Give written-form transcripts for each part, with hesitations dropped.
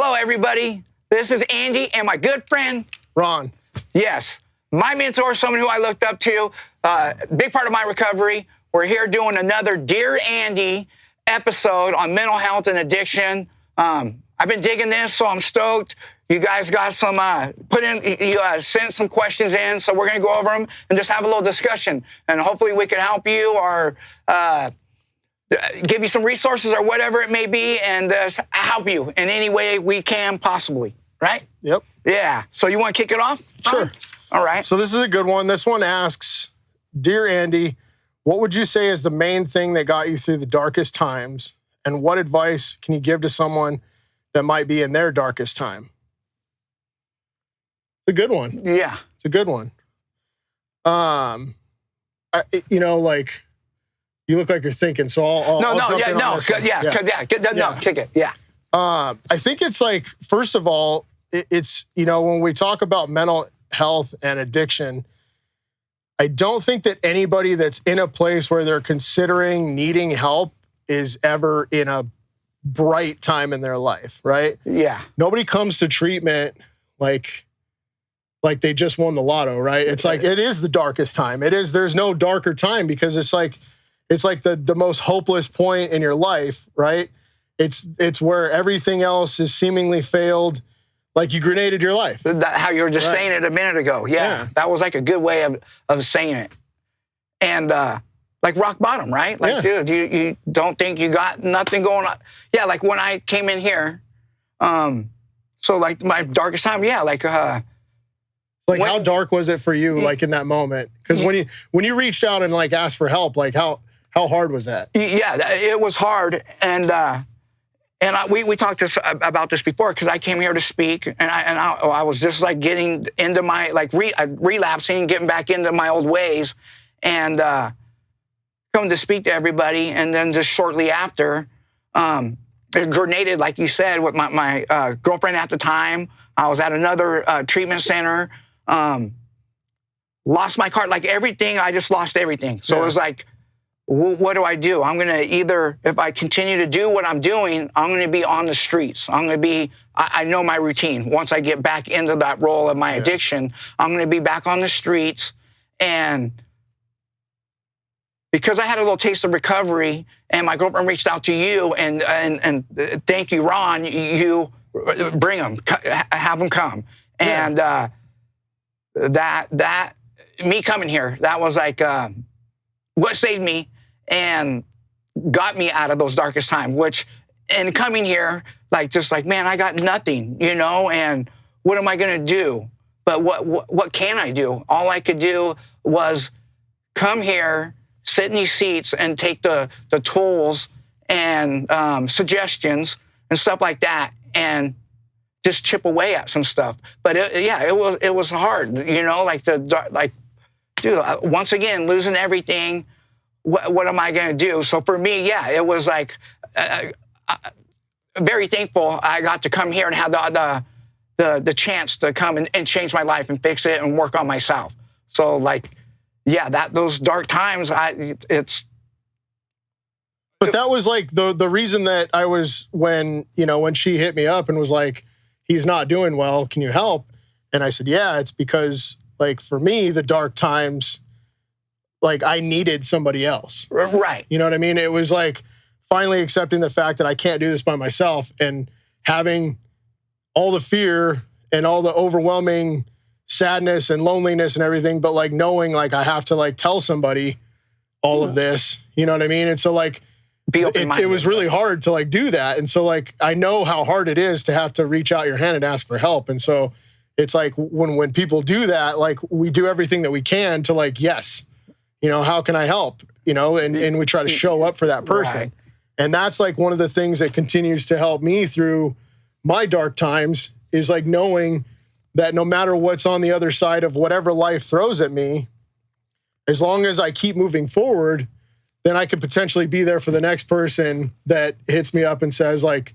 Hello, everybody. This is Andy and my good friend, Ron. Yes, my mentor, someone who I looked up to, big part of my recovery. We're here doing another Dear Andy episode on mental health and addiction. I've been digging this, so I'm stoked. You guys got some, sent some questions in, so we're going to go over them and just have a little discussion. And hopefully we can help you or give you some resources or whatever it may be and help you in any way we can possibly, right? Yep. Yeah. So you want to kick it off? Sure. All right. So this is a good one. This one asks, Dear Andy, what would you say is the main thing that got you through the darkest times? And what advice can you give to someone that might be in their darkest time? It's a good one. Yeah. It's a good one. You look like you're thinking, so I'll kick it. Yeah. I think it's like, first of all, it's, when we talk about mental health and addiction, I don't think that anybody that's in a place where they're considering needing help is ever in a bright time in their life, right? Yeah. Nobody comes to treatment like they just won the lotto, right? It's like, it is the darkest time. There's no darker time because it's like the most hopeless point in your life, right? It's where everything else is seemingly failed, like you grenaded your life. How you were just saying it a minute ago. Yeah. That was like a good way of saying it. And like rock bottom, right? Like, dude, you don't think you got nothing going on. Yeah, like when I came in here, so like my darkest time, how dark was it for you, like in that moment? Because when you reached out and like asked for help, like how hard was that? Yeah, it was hard, and we talked about this before because I came here to speak, and I was just like getting into my relapsing, getting back into my old ways, and coming to speak to everybody, and then just shortly after, it grenaded, like you said, with my girlfriend at the time. I was at another treatment center. Lost my car, like everything. I just lost everything. So it was like, what do I do? I'm going to either, if I continue to do what I'm doing, I'm going to be on the streets. I'm going to be, I know my routine. Once I get back into that role of my addiction, I'm going to be back on the streets. And because I had a little taste of recovery and my girlfriend reached out to you and thank you, Ron, you bring them, have them come. And that me coming here, that was like what saved me and got me out of those darkest times, and coming here, man, I got nothing, and what am I going to do? But what can I do? All I could do was come here, sit in these seats and take the tools and suggestions and stuff like that and just chip away at some stuff. But it was hard, dude, once again, losing everything. What am I going to do? So for me, it was like very thankful I got to come here and have the chance to come and change my life and fix it and work on myself. So those dark times, But that was like the reason that I was, when she hit me up and was like, he's not doing well, can you help? And I said, yeah, it's because like for me, the dark times, like I needed somebody else. Right. You know what I mean? It was like finally accepting the fact that I can't do this by myself and having all the fear and all the overwhelming sadness and loneliness and everything, but like knowing like I have to like tell somebody all of this, you know what I mean? And so like, it was really hard to like do that. And so like, I know how hard it is to have to reach out your hand and ask for help. And so it's like when people do that, like we do everything that we can to like, yes, how can I help? And we try to show up for that person. Right. And that's like one of the things that continues to help me through my dark times is like knowing that no matter what's on the other side of whatever life throws at me, as long as I keep moving forward, then I could potentially be there for the next person that hits me up and says like,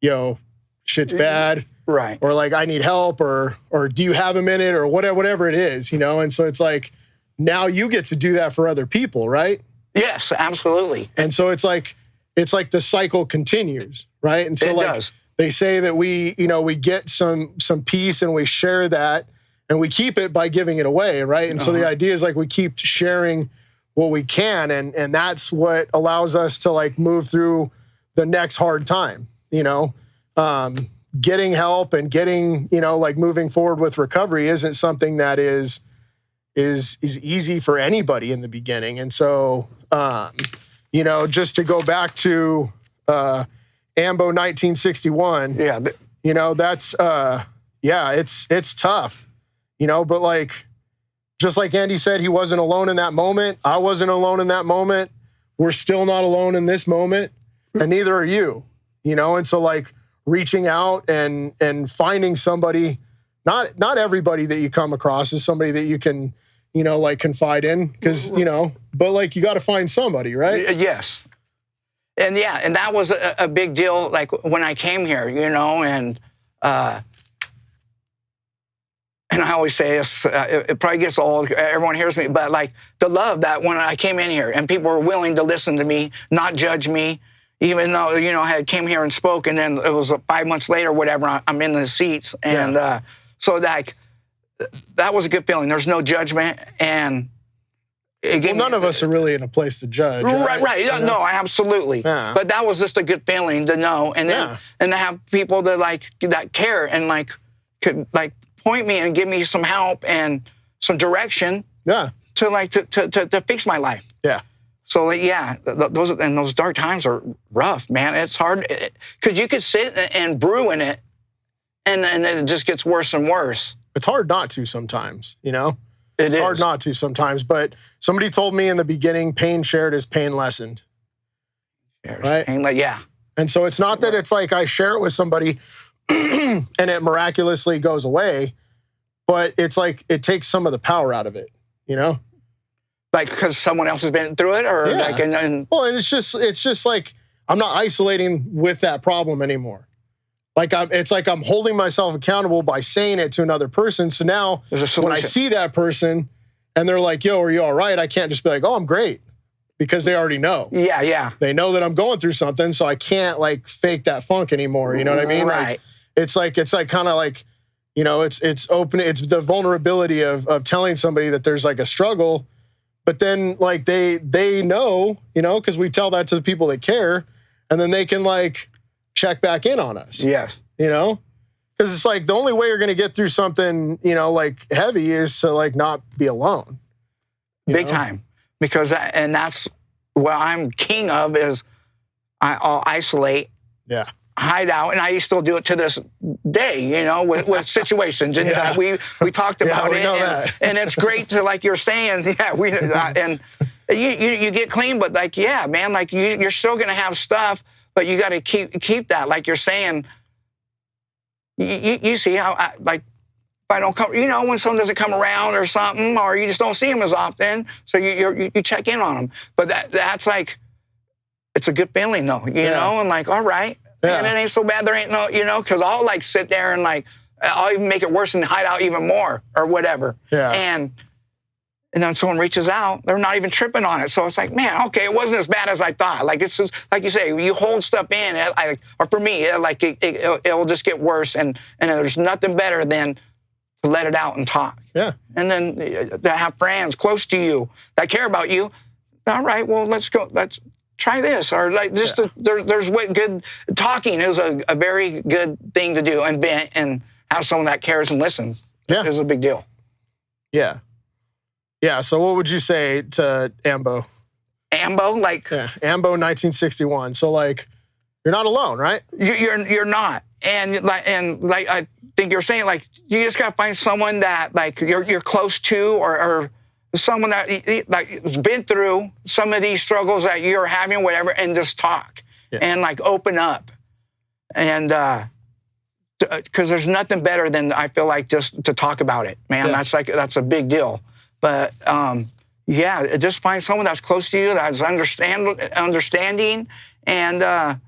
yo, shit's bad. Right. Or like, I need help or do you have a minute or whatever it is, And so it's like, now you get to do that for other people, right? Yes, absolutely. And so it's like the cycle continues, right? And so it like does. they say that we get some peace and we share that and we keep it by giving it away, right? And so the idea is like we keep sharing what we can, and that's what allows us to like move through the next hard time, getting help and getting, like moving forward with recovery isn't something that is easy for anybody in the beginning. And so, just to go back to AMBO 1961, that's, it's tough, but like, just like Andy said, he wasn't alone in that moment. I wasn't alone in that moment. We're still not alone in this moment, and neither are you, and so like reaching out and finding somebody, not everybody that you come across is somebody that you can, like confide in, because, but like you got to find somebody, right? Yes. And and that was a big deal, like when I came here, and I always say this, it probably gets old, everyone hears me, but like the love that when I came in here and people were willing to listen to me, not judge me, even though, I had came here and spoke, and then it was 5 months later, whatever, I'm in the seats. And so like, that was a good feeling. There's no judgment. And none of us are really in a place to judge. Right. No, absolutely. Yeah. But that was just a good feeling to know. And then, and to have people that care and like, could like point me and give me some help and some direction. Yeah. To fix my life. Yeah. So those dark times are rough, man. It's hard because you could sit and brew in it, and then it just gets worse and worse. It's hard not to sometimes, It's hard not to sometimes, but somebody told me in the beginning, pain shared is pain lessened. Right? Pain, and so it's not that it's like I share it with somebody and it miraculously goes away, but it's like it takes some of the power out of it, Like because someone else has been through it, or like, well, and it's just like I'm not isolating with that problem anymore. Like it's like I'm holding myself accountable by saying it to another person. So now when I see that person and they're like, "Yo, are you all right?" I can't just be like, "Oh, I'm great," because they already know. Yeah. They know that I'm going through something, so I can't like fake that funk anymore. You know what I mean? Right. Like, it's like kind of like, it's open. It's the vulnerability of telling somebody that there's like a struggle. But then, like, they know, because we tell that to the people that care, and then they can, like, check back in on us. Yes. Because it's like the only way you're going to get through something, like, heavy is to, like, not be alone. Big time. Because, and that's what I'm king of is I'll isolate. Yeah. Hide out, and I still do it to this day, with situations. And we talked about it, and it's great to, like you're saying, and you get clean, but like, man, like you're still gonna have stuff, but you got to keep that, like you're saying. You see how if I don't come, when someone doesn't come around or something, or you just don't see them as often, so you check in on them. But that's like, it's a good feeling though, and like, all right. Yeah. And it ain't so bad. There ain't no, because I'll like sit there and like, I'll even make it worse and hide out even more or whatever. Yeah. And then someone reaches out, they're not even tripping on it. So it's like, man, okay, it wasn't as bad as I thought. Like it's just, like you say, you hold stuff in, or for me, it'll just get worse. And there's nothing better than to let it out and talk. Yeah. And then to have friends close to you that care about you. All right, well, let's try this, or like just there's good talking is a very good thing to do, and have someone that cares and listens. Yeah, is a big deal. Yeah. So what would you say to AMBO? AMBO, AMBO 1961. So like, you're not alone, right? You're not, and like I think you're saying, like you just gotta find someone that like you're close to, or someone that like has been through some of these struggles that you're having, whatever, and just talk and like open up, and because there's nothing better than, I feel like, just to talk about it, man. That's a big deal. But just find someone that's close to you, that's understanding, and that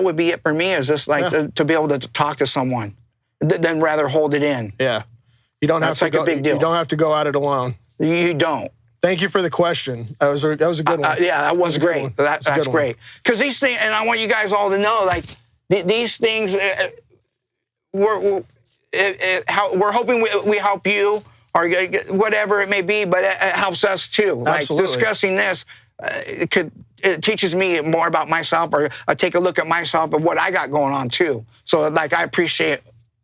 would be it for me. Is just like to be able to talk to someone, than rather hold it in. Yeah. You don't have to go. A big deal. You don't have to go at it alone. You don't. Thank you for the question. That was a good one. That was great. That's great. Because these things, and I want you guys all to know, like, these things, we're hoping we help you or whatever it may be, but it helps us too. Like Absolutely. discussing this, it teaches me more about myself, or I take a look at myself of what I got going on too. So like I appreciate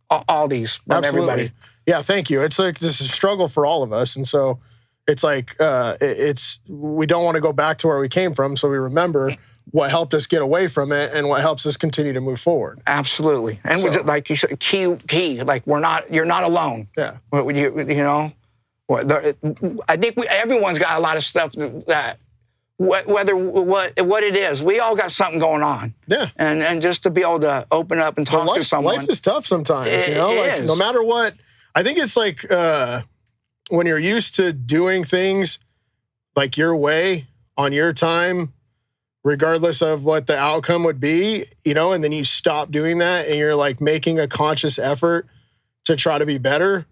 all these from Absolutely. everybody. Yeah, thank you. It's like this is a struggle for all of us, and so it's like we don't want to go back to where we came from, so we remember what helped us get away from it and what helps us continue to move forward. Absolutely, and So, like you said, key. Like you're not alone. Yeah. You know, I think everyone's got a lot of stuff that whether what it is, we all got something going on. Yeah. And just to be able to open up and talk to someone. Life is tough sometimes, you know? Like, no matter what, I think it's like when you're used to doing things like your way on your time, regardless of what the outcome would be, you know, and then you stop doing that and you're like making a conscious effort to try to be better,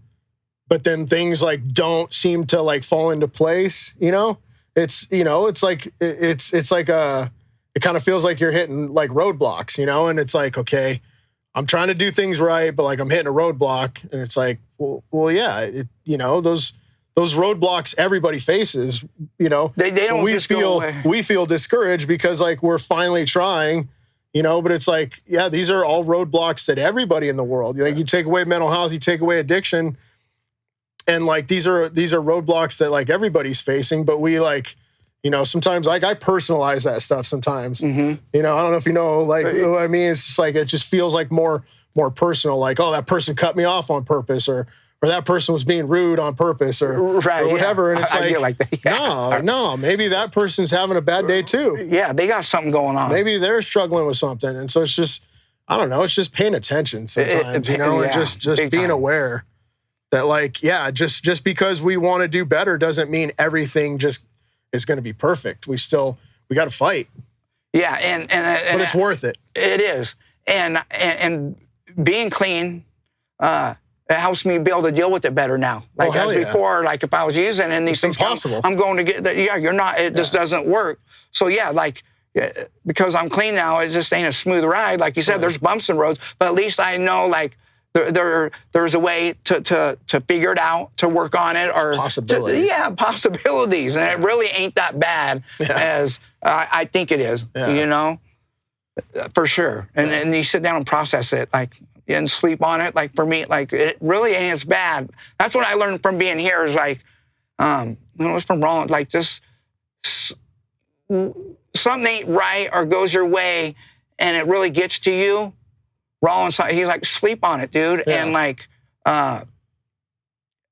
but then things like don't seem to like fall into place, you know? It's, you know, it's like it kind of feels like you're hitting like roadblocks, you know? And it's like, okay, I'm trying to do things right, but like I'm hitting a roadblock, and it's like, well, yeah, you know, those roadblocks everybody faces, you know. They don't. We feel discouraged because like we're finally trying, you know. But it's like, yeah, these are all roadblocks that everybody in the world. Like you take away mental health, you take away addiction, and like these are roadblocks that like everybody's facing. But we like, you know, sometimes like I personalize that stuff sometimes. Mm-hmm. You know, I don't know if you know, like what I mean. It's just like it just feels like more personal. Like, oh, that person cut me off on purpose, or that person was being rude on purpose, or whatever. Yeah. And it's I get like that. Yeah. No, maybe that person's having a bad day too. Yeah, they got something going on. Maybe they're struggling with something, and so it's just, I don't know. It's just paying attention sometimes, you know, and just being aware that, like, yeah, just because we want to do better doesn't mean everything just is going to be perfect. We got to fight. Yeah, and but it's worth it. It is, and being clean, it helps me be able to deal with it better now. Like before, like if I was using and these things, I'm going to get that. Yeah, you're not. It just doesn't work. So yeah, like because I'm clean now, it just ain't a smooth ride. Like you said, there's bumps and roads, but at least I know like. There's a way to figure it out, to work on it, or possibilities. Possibilities, and it really ain't that bad as I think it is. You know, for sure. And you sit down and process it, like, and sleep on it. Like for me, like it really ain't as bad. That's what I learned from being here. Is like, it was from Ron. Like just something ain't right or goes your way, and it really gets to you. Rollins, he's like, sleep on it, dude. Yeah. And like, and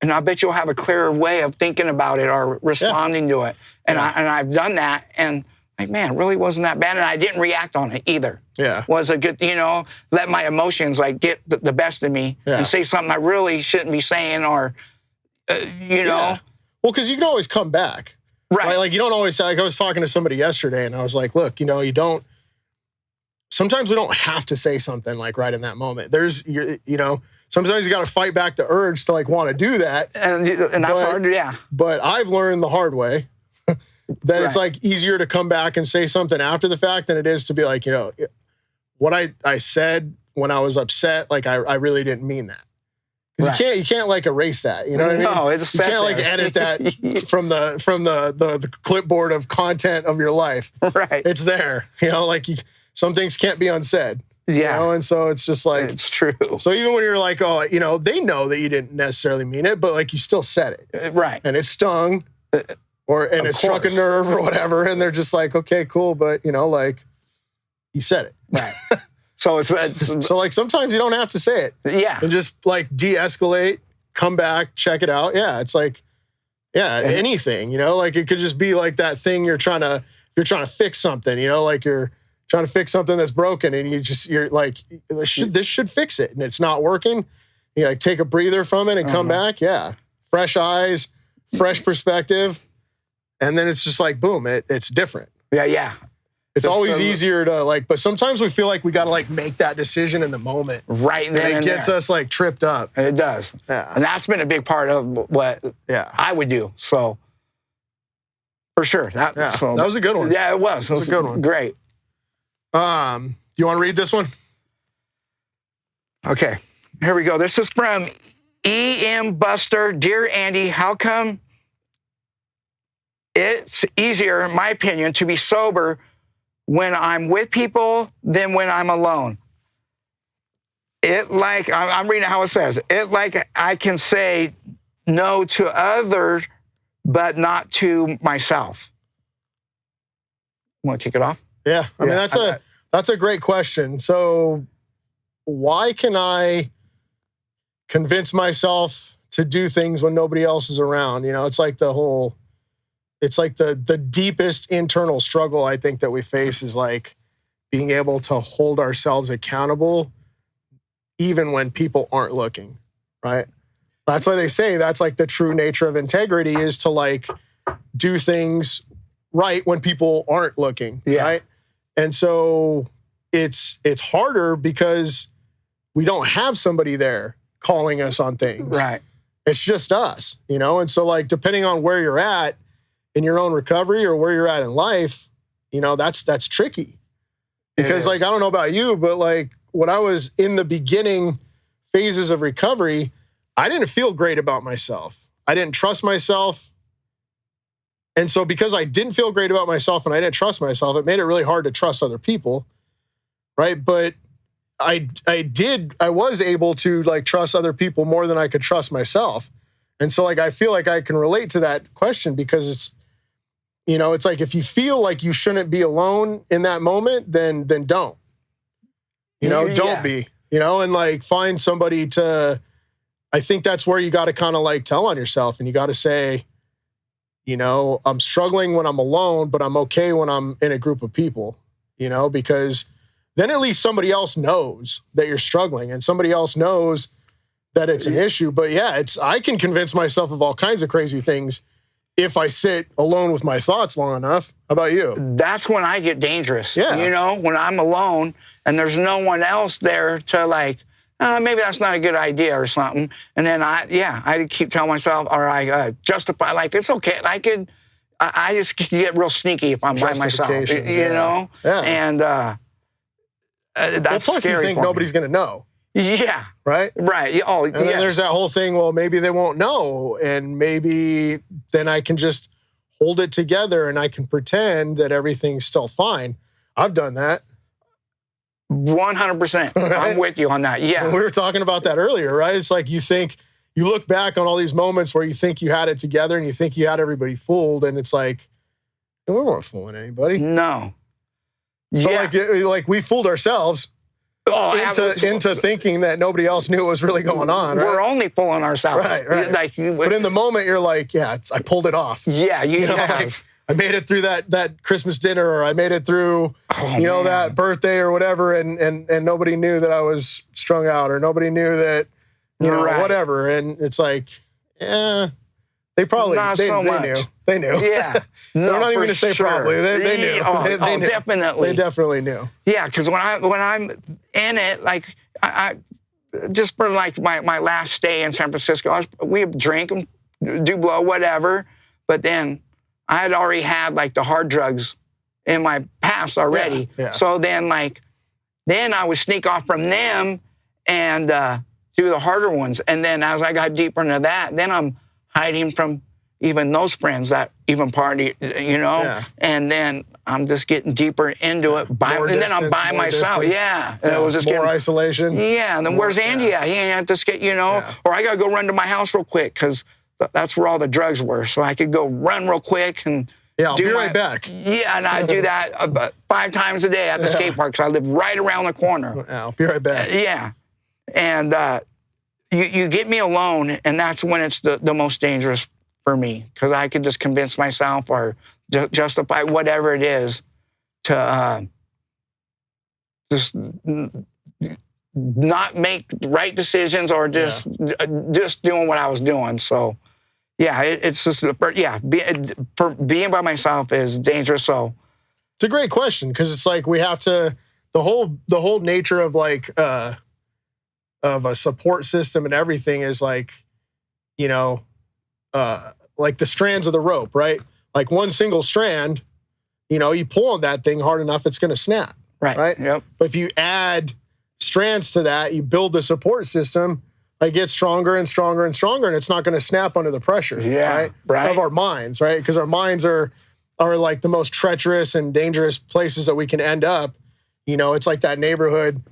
I bet you'll have a clearer way of thinking about it or responding to it. And I've done that, and like, man, it really wasn't that bad. And I didn't react on it either. Yeah. Was a good, you know, let my emotions like get the best of me and say something I really shouldn't be saying, or, you know. Yeah. Well, because you can always come back. Right. Like you don't always, like I was talking to somebody yesterday and I was like, look, you know, sometimes we don't have to say something like right in that moment. You know, sometimes you got to fight back the urge to like want to do that. And that's hard, yeah. But I've learned the hard way that it's like easier to come back and say something after the fact than it is to be like, you know, what I said when I was upset, like I really didn't mean that. Because you can't like erase that. You know what I mean? No, it's you can't like edit that from the clipboard of content of your life. Right. It's there. You know, like some things can't be unsaid. Yeah. You know? And so it's just like, it's true. So even when you're like, oh, you know, they know that you didn't necessarily mean it, but like you still said it. Right. And it stung and it struck a nerve or whatever. And they're just like, okay, cool. But you know, like you said it. Right. So like sometimes you don't have to say it. Yeah. And just like de-escalate, come back, check it out. Yeah. It's like, anything, you know, like it could just be like that thing you're trying to fix something, you know, like you're trying to fix something that's broken and you're like, this should fix it. And it's not working. You like take a breather from it and come back. Yeah. Fresh eyes, fresh perspective. And then it's just like, boom, it's different. Yeah. Yeah. It's always easier to like, but sometimes we feel like we got to like make that decision in the moment. Right. Then and it gets us like tripped up. It does. Yeah. And that's been a big part of what I would do. So for sure. That was a good one. Yeah, it was. It was a good one. Great. You want to read this one? Okay, here we go. This is from E.M. Buster. Dear Andy, how come it's easier, in my opinion, to be sober when I'm with people than when I'm alone? I'm reading how it says. I can say no to others, but not to myself. Want to kick it off? Yeah, I mean, that's a great question. So why can I convince myself to do things when nobody else is around? You know, it's like the deepest internal struggle I think that we face is like being able to hold ourselves accountable even when people aren't looking, right? That's why they say that's like the true nature of integrity, is to like do things right when people aren't looking, right? And so it's harder because we don't have somebody there calling us on things. Right. It's just us, you know? And so like, depending on where you're at in your own recovery or where you're at in life, you know, that's tricky. Because like, I don't know about you, but like when I was in the beginning phases of recovery, I didn't feel great about myself. I didn't trust myself. And so because I didn't feel great about myself and I didn't trust myself, it made it really hard to trust other people, right? But I was able to like trust other people more than I could trust myself. And so like, I feel like I can relate to that question because it's, you know, it's like if you feel like you shouldn't be alone in that moment, then don't. You know, don't be, you know, and like find somebody to, I think that's where you got to kind of like tell on yourself and you got to say, you know, I'm struggling when I'm alone, but I'm okay when I'm in a group of people, you know, because then at least somebody else knows that you're struggling and somebody else knows that it's an issue. But yeah, I can convince myself of all kinds of crazy things if I sit alone with my thoughts long enough. How about you? That's when I get dangerous. Yeah. You know, when I'm alone and there's no one else there to like, maybe that's not a good idea or something. And then I keep telling myself, or I justify, like, it's okay. I just get real sneaky if I'm by myself, you know? Yeah. And that's plus scary you think for nobody's going to know. Yeah. Right? Right. Oh, and then there's that whole thing, well, maybe they won't know. And maybe then I can just hold it together and I can pretend that everything's still fine. I've done that. 100%. Right? I'm with you on that. Yeah. We were talking about that earlier, right? It's like you look back on all these moments where you think you had it together and you think you had everybody fooled. And it's like, we weren't fooling anybody. No. But like we fooled ourselves. Into thinking that nobody else knew what was really going on. Right? We're only fooling ourselves. Right. Like, but in the moment, you're like, yeah, I pulled it off. Yeah, you know, have. Like, I made it through that Christmas dinner, or I made it through, that birthday or whatever, and nobody knew that I was strung out, or nobody knew that, whatever. And it's like, they probably they knew. Yeah, they're not even going to say probably. They knew. They knew. Definitely. They definitely knew. Yeah, because when I'm in it, like I just for like my last stay in San Francisco, we drink and do blow whatever, but then I had already had like the hard drugs in my past already. Yeah. So then I would sneak off from them and do the harder ones, and then as I got deeper into that, then I'm hiding from even those friends that even party, and then I'm just getting deeper into it. And then I'm by myself. Yeah. And it was just more isolation. Yeah. And then where's Andy at? He ain't at this get, or I got to go run to my house real quick because that's where all the drugs were. So I could go run real quick and I'll be right back. Yeah. And I do that about 5 times a day at the skate park because I live right around the corner. Yeah, I'll be right back. Yeah. And you get me alone, and that's when it's the most dangerous for me, because I could just convince myself or justify whatever it is to just not make right decisions or just doing what I was doing. So, yeah, it's just, for being by myself is dangerous. So it's a great question, because it's like we have to, the whole nature of like of a support system and everything is like, like the strands of the rope, right? Like one single strand, you pull on that thing hard enough, it's going to snap. Right. Right. Yep. But if you add strands to that. You build the support system, like get stronger and stronger and stronger, and it's not going to snap under the pressure, right? Of our minds, right? Because our minds are like the most treacherous and dangerous places that we can end up. You know, it's like that neighborhood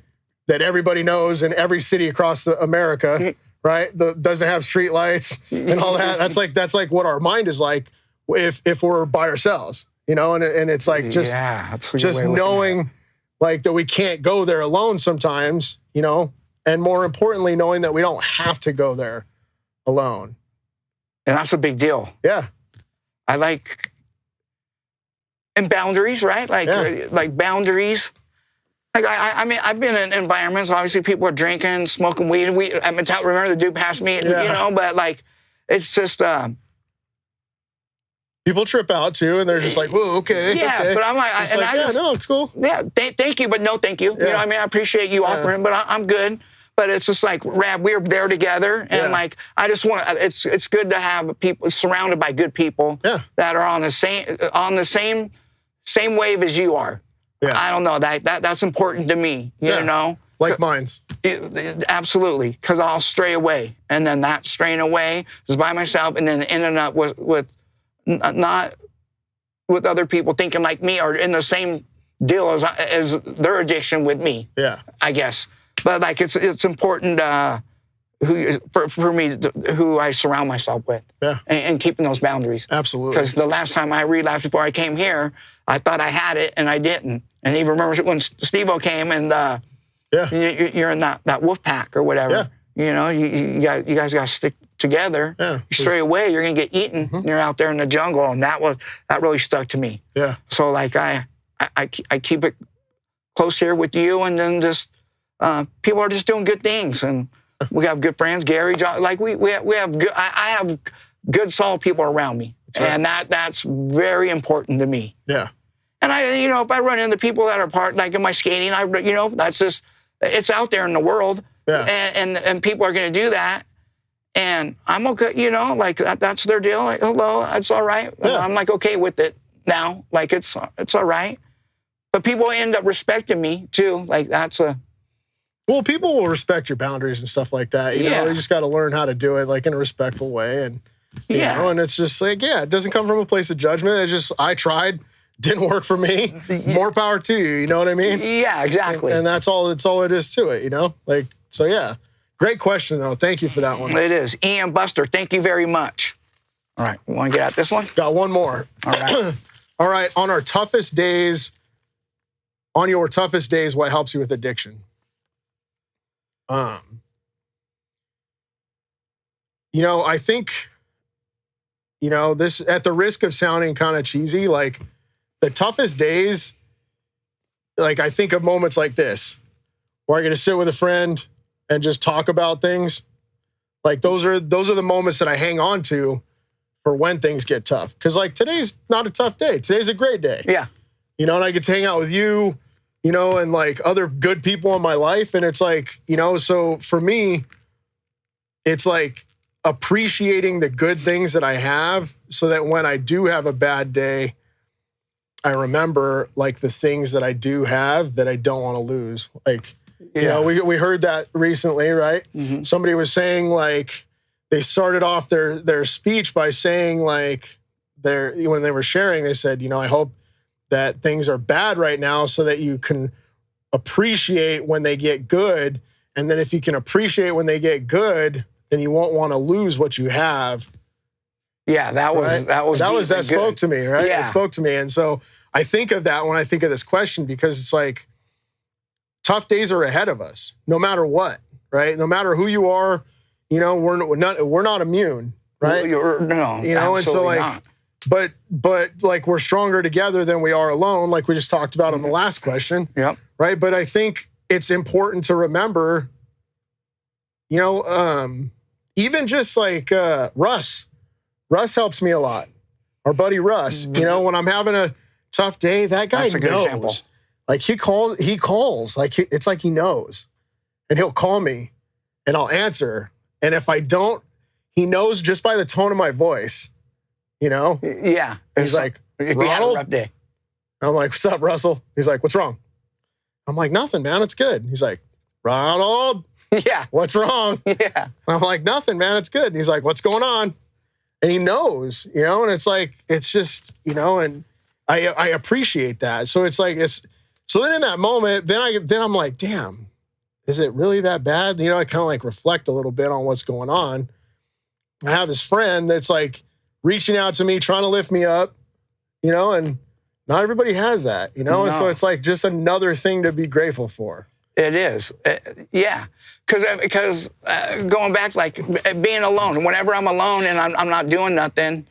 that everybody knows in every city across America, right? Doesn't have street lights and all that. That's like what our mind is like if we're by ourselves, you know. And it's like just knowing like that we can't go there alone sometimes, you know. And more importantly, knowing that we don't have to go there alone. And that's a big deal. Yeah. I like, and boundaries, right? Like boundaries. Like I mean, I've been in environments, obviously people are drinking, smoking weed. I mean, remember the dude passed me, you know, but like, it's just, people trip out too, and they're just like, "Whoa, okay." Yeah, okay. But I'm like, no, it's cool. Yeah, thank you, but no, thank you. Yeah. You know, what I mean, I appreciate you offering, but I'm good. But it's just like, Rab, we're there together, and like, I just want. It's good to have people surrounded by good people that are on the same wave as you are. Yeah. I don't know, that's important to me. You know, like minds. Absolutely, because I'll stray away, and then that straying away is by myself, and then ending up with not with other people thinking like me or in the same deal as their addiction with me. Yeah, I guess. But like it's important for me who I surround myself with. Yeah, and keeping those boundaries. Absolutely. Because the last time I relapsed before I came here, I thought I had it and I didn't. And even remember when Steve-O came and you're in that wolf pack or whatever. Yeah. You know, you guys got to stick together. Yeah. You stray away, you're gonna get eaten. Mm-hmm. You're out there in the jungle, and that really stuck to me. Yeah. So like I keep it close here with you, and then just people are just doing good things, and we have good friends, Gary, John, like we have good. I have good, solid people around me, and that's very important to me. Yeah. And if I run into people that are like in my skating, that's just, it's out there in the world. Yeah. And people are going to do that. And I'm okay, like that's their deal. Like, hello, that's all right. Yeah. I'm like okay with it now. Like it's all right. But people end up respecting me too. Like well, people will respect your boundaries and stuff like that. You know, you just got to learn how to do it like in a respectful way. And you know, and it's just like, it doesn't come from a place of judgment. It's just, I tried, didn't work for me. More power to you. You know what I mean? Yeah, exactly. And that's all it is to it, Like, so yeah. Great question, though. Thank you for that one. It is. Ian Buster, thank you very much. All right. You want to get at this one? Got one more. All right. All right. On your toughest days, what helps you with addiction? I think, this, at the risk of sounding kind of cheesy, like the toughest days, like I think of moments like this, where I'm going to sit with a friend and just talk about things. Like those are the moments that I hang on to for when things get tough. Because like today's not a tough day. Today's a great day. Yeah. And I get to hang out with you, and like other good people in my life. And it's like, so for me, it's like appreciating the good things that I have so that when I do have a bad day, I remember like the things that I do have that I don't want to lose. Like, we heard that recently, right? Mm-hmm. Somebody was saying like they started off their speech by saying like when they were sharing, they said, I hope that things are bad right now so that you can appreciate when they get good. And then if you can appreciate when they get good, then you won't want to lose what you have. Yeah, that spoke to me, right? Yeah. It spoke to me. And so I think of that when I think of this question, because it's like tough days are ahead of us, no matter what, right? No matter who you are, we're not immune, right? No, and so like, not. But like we're stronger together than we are alone, like we just talked about on the last question. Yep. Right. But I think it's important to remember, even just like Russ helps me a lot. Our buddy Russ, when I'm having a tough day, that guy knows. Example. Like he calls, like it's like he knows, and he'll call me and I'll answer. And if I don't, he knows just by the tone of my voice. Yeah. He's like, Ronald? Rough day. I'm like, what's up, Russell? He's like, what's wrong? I'm like, nothing, man. It's good. He's like, Ronald, Yeah. what's wrong? Yeah. And I'm like, nothing, man. It's good. And he's like, what's going on? And he knows, and it's like, it's just, and I appreciate that. So it's like, so then in that moment, then I'm like, damn, is it really that bad? I kind of like reflect a little bit on what's going on. I have this friend that's like reaching out to me, trying to lift me up, and not everybody has that, No. And so it's like just another thing to be grateful for. It is. Yeah. Because going back, like being alone, whenever I'm alone and I'm not doing nothing,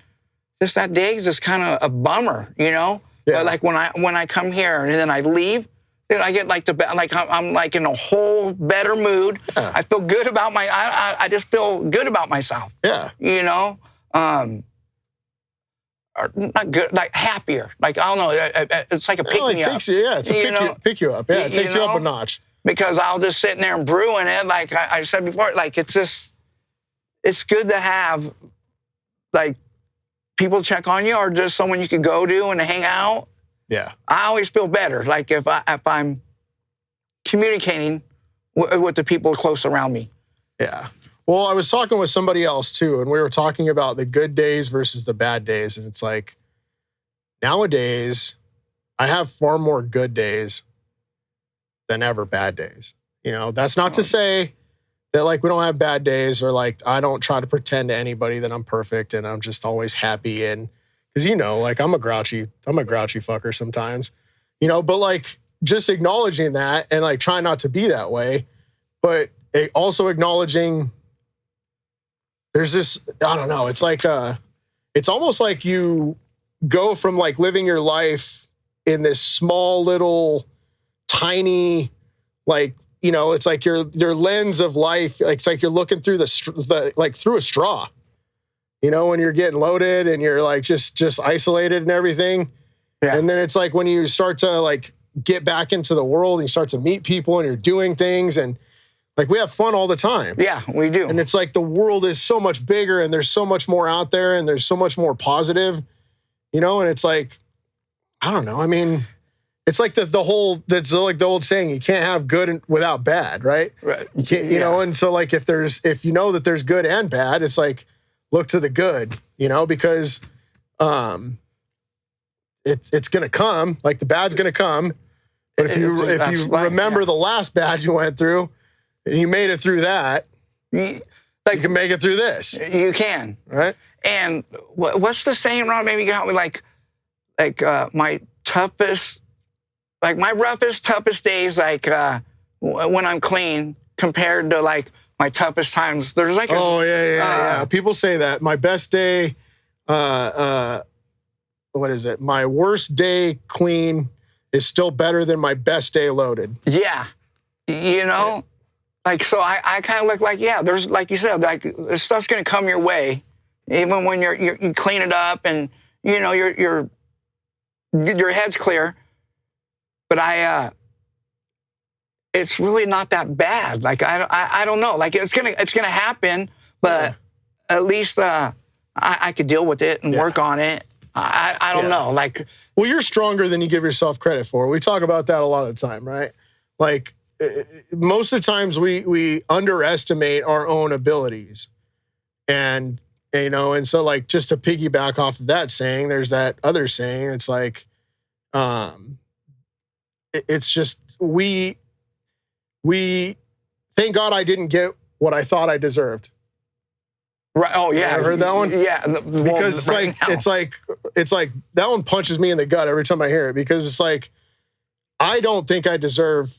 just that day is just kind of a bummer, Yeah. But like when I come here and then I leave, then I get like I'm like in a whole better mood. Yeah. I feel good about I just feel good about myself. Yeah. Or not good, like happier. Like, I don't know, it's like a pick me up. It's a pick you up. Yeah, it takes you up a notch. Because I'll just sit in there and brewing it. Like I said before, like it's good to have like people check on you or just someone you could go to and hang out. Yeah. I always feel better. Like if I'm communicating with the people close around me. Yeah. Well, I was talking with somebody else too, and we were talking about the good days versus the bad days. And it's like, nowadays, I have far more good days than ever bad days. That's not to say that like we don't have bad days or like I don't try to pretend to anybody that I'm perfect and I'm just always happy. And because like I'm a grouchy fucker sometimes, but like just acknowledging that and like trying not to be that way, but also acknowledging there's this, I don't know, it's like it's almost like you go from like living your life in this small little tiny, like, it's like your lens of life. Like, it's like you're looking through through a straw, when you're getting loaded and you're like just isolated and everything. Yeah. And then it's like when you start to like get back into the world and you start to meet people and you're doing things and like we have fun all the time. Yeah, we do. And it's like the world is so much bigger and there's so much more out there and there's so much more positive, and it's like, I don't know. I mean, it's like the whole, that's like the old saying, you can't have good without bad, right? Right. You can't, and so like if you know that there's good and bad, it's like, look to the good, because it's going to come, like the bad's going to come. But if you remember the last bad you went through and you made it through that, you can make it through this. You can. Right? And what's the saying, Ron? Maybe you can help me, like my toughest, like my roughest, toughest days, like when I'm clean compared to like my toughest times. There's like yeah. People say that. My best day, what is it? My worst day clean is still better than my best day loaded. Yeah. Like, so I kind of look like, yeah, there's, like you said, like this stuff's going to come your way, even when you clean it up and, your head's clear. But it's really not that bad. Like, I don't know. Like, it's gonna happen, but at least I could deal with it and work on it. I don't know. Like, well, you're stronger than you give yourself credit for. We talk about that a lot of the time, right? Like, most of the times we underestimate our own abilities. And so like, just to piggyback off of that saying, there's that other saying, it's like, it's just, we thank God I didn't get what I thought I deserved. Right. Oh yeah. You heard that one? Yeah. Because it's like that one punches me in the gut every time I hear it, because it's like, I don't think I deserve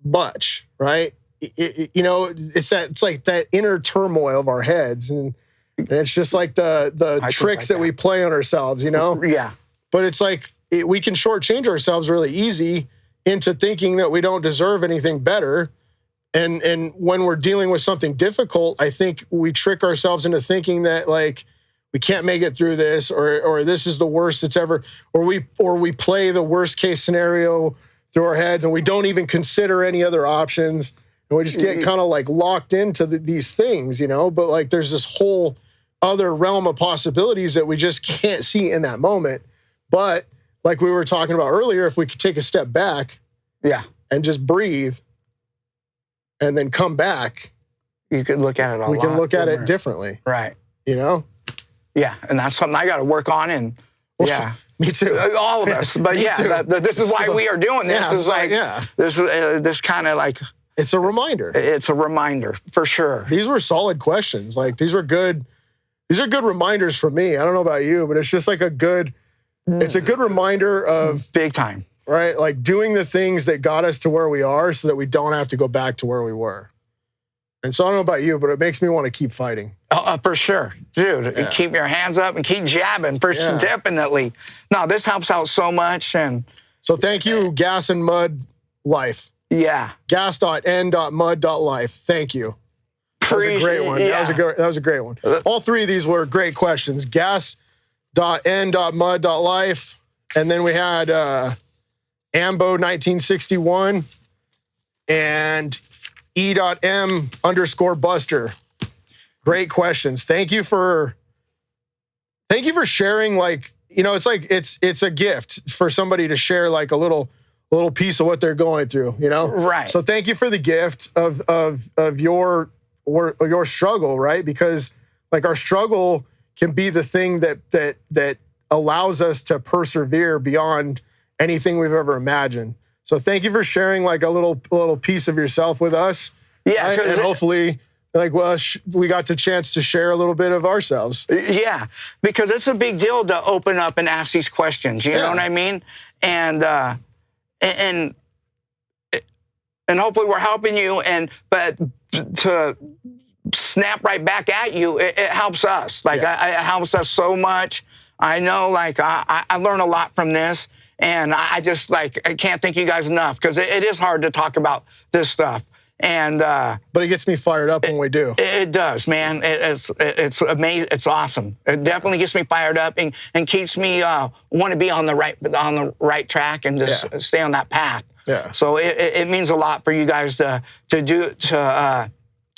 much, right? It's like that inner turmoil of our heads, and it's just like the tricks that we play on ourselves, Yeah. But it's like we can shortchange ourselves really easy into thinking that we don't deserve anything better. And when we're dealing with something difficult, I think we trick ourselves into thinking that like we can't make it through this, or this is the worst it's ever, or we play the worst case scenario through our heads and we don't even consider any other options, and we just get kind of like locked into these things, but like there's this whole other realm of possibilities that we just can't see in that moment. But like we were talking about earlier, if we could take a step back and just breathe and then come back, you could look at it we can look at it differently. Right. You know? Yeah, and that's something I got to work on. And yeah, me too. All of us. But yeah, this is why we are doing this. Yeah, is like this kind of like it's a reminder. It's a reminder for sure. These were solid questions. Like these are good reminders for me. I don't know about you, but it's just like it's a good reminder of big time. Right? Like doing the things that got us to where we are so that we don't have to go back to where we were. And so I don't know about you, but it makes me want to keep fighting. For sure. Dude, keep your hands up and keep jabbing, definitely. No, this helps out so much. And so thank you, Gas and Mud Life. Yeah. Gas.n.mud.life. Thank you. That was a great one. Yeah. That was a great one. All three of these were great questions. Gas.n.mud.life. And then we had Ambo 1961 and E.M_Buster. Great questions. Thank you for sharing. Like, you know, it's like it's a gift for somebody to share like a little piece of what they're going through, you know? Right. So thank you for the gift of your struggle, right? Because like our struggle can be the thing that allows us to persevere beyond anything we've ever imagined. So thank you for sharing like a little piece of yourself with us. Yeah. Right? And hopefully like, well, we got the chance to share a little bit of ourselves. Yeah, because it's a big deal to open up and ask these questions. You know what I mean? And hopefully we're helping you. But to snap right back at you, it helps us. Like it helps us so much. I know, like I learn a lot from this, and I just like I can't thank you guys enough because it is hard to talk about this stuff. And but it gets me fired up when we do. It does, man. It's amazing. It's awesome. It definitely gets me fired up and keeps me want to be on the right track and just stay on that path. Yeah. So it means a lot for you guys to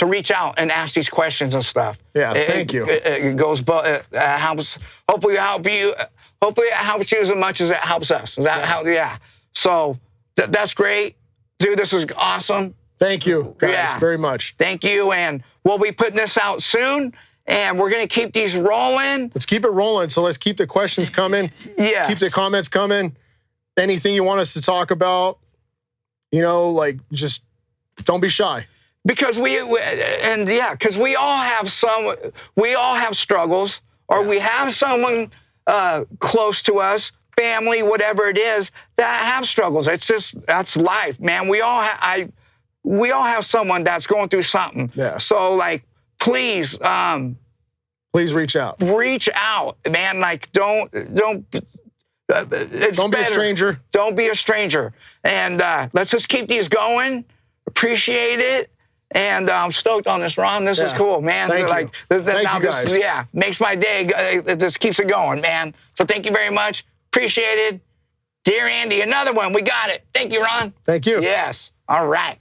reach out and ask these questions and stuff. Yeah. Thank you. It goes, but it helps. Hopefully, it helps you. Hopefully, it helps you as much as it helps us. Is that how? Yeah. So that's great, dude. This is awesome. Thank you, guys, very much. Thank you, and we'll be putting this out soon, and we're going to keep these rolling. Let's keep it rolling, so let's keep the questions coming. Yeah. Keep the comments coming. Anything you want us to talk about, you know, like, just don't be shy. Because we all have struggles, or we have someone close to us, family, whatever it is, that have struggles. That's life, man. We all have someone that's going through something. Yeah. So, like, please reach out. Reach out, man. Like, don't be a stranger. Don't be a stranger. And let's just keep these going. Appreciate it. And I'm stoked on this, Ron. This is cool, man. Thank you. Thank you guys. Makes my day. This keeps it going, man. So thank you very much. Appreciate it. Dear Andy, another one. We got it. Thank you, Ron. Thank you. Yes. All right.